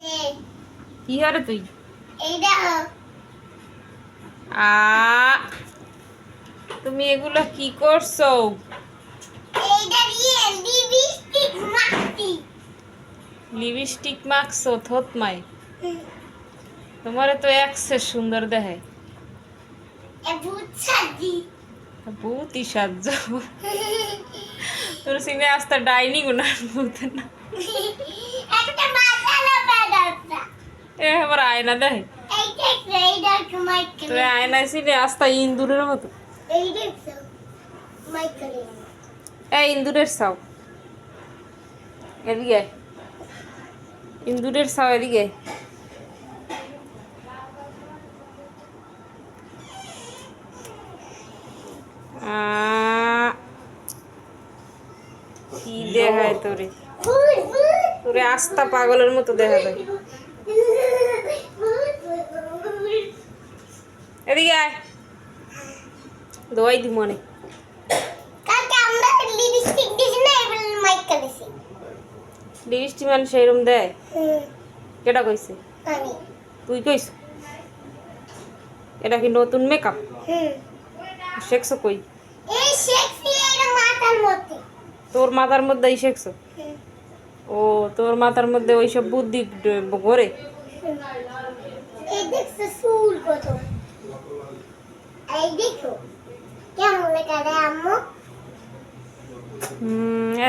কি হারে তুই তুমি এগুলো কি করছো? লিপস্টিক মাখছো থত মাই? তোমারে তো এক্সেস সুন্দর দেখে। ভূতই সাজ্জ তোর সিনে আস্তা ডাইনি গুনার ভূত না। এবার আয়না দেখে তোর আয়নায় সিনে আস্তা ইন্দুরের মতো। এই ইন্দুরের সাও এদিকে, ইন্দুরের সাও এদিকে। কি দেখায় তোরে? তোরে আস্তা পাগলের মতো দেখা যায়। এদিকে আয়, দোয়াই দি মনে। লিপস্টিক মানে সেইরকম দেয়? কেটা কইছে? তুই কইস? এটা কি নতুন মেকআপ শেখছো? কই তোর মাথার মধ্যে শেখছো? ও তোর মাথার মধ্যে ওইসব বুদ্ধি ঘরে?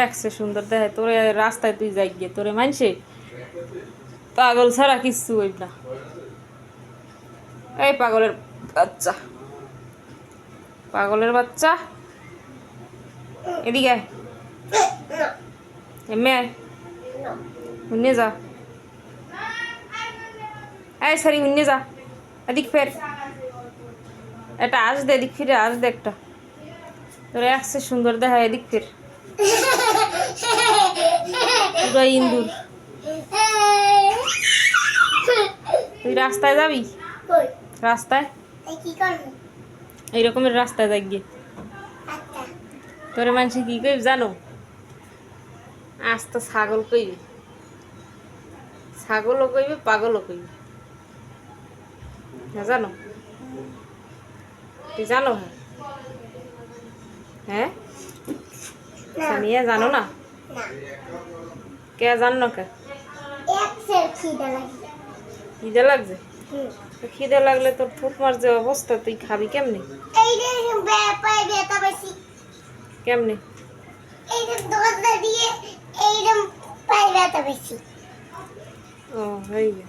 একসে সুন্দর দেখে তোরে। রাস্তায় তুই যাই গিয়ে তোরে মানছে পাগল ছাড়া কিচ্ছু হইব না। এই পাগলের বাচ্চা, পাগলের বাচ্চা এদিকে এমে হুন্নে যা। এই সরি হুন্নে যা, এদিক ফের। এটা আস দে, এদিক ফিরে আস দে একটা। তোর একসে সুন্দর দেখা, এদিক ফের। পুরো ইন্দুর। তুই রাস্তায় যাবি? রাস্তায় এইরকমের রাস্তায় যাই গিয়ে তোরে মানুষ কি কইব জানো? আজ তো ছাগল কইবে, ছাগলও কইবে, পাগলও কইবে। হ্যাঁ জানো? তুই জানো? হ্যাঁ সানিয়া জানো না? কে জানো? কে খিদে লাগছে? খিদে লাগলে তোর থুতমার যে অবস্থা, তুই খাবি কেমনে? কেমনে? ও হয়ে গে।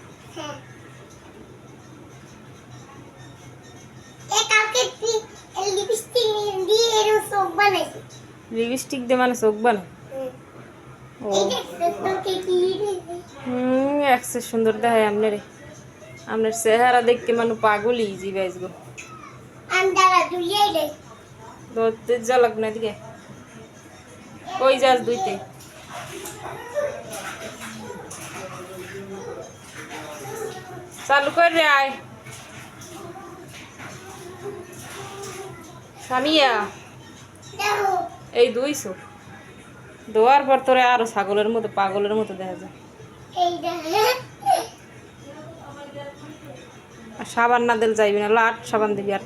লিপস্টিক দিয়ে মানে চোখ বানায়? ও একসে সুন্দর দেখায় আপনারে। আপনার চেহারা দেখতে মানুষ পাগলই জিবাইজ গো। যা লাগ না দিকে কই যাস দুইতে? চালু কর রে, আয় সামিয়া। এই দুইশো দোয়ার পর তোরে আরো ছাগলের মতো পাগলের মতো দেখা যায়। সাবান না দিল যাইবি না, লাট সাবান দিবি। আর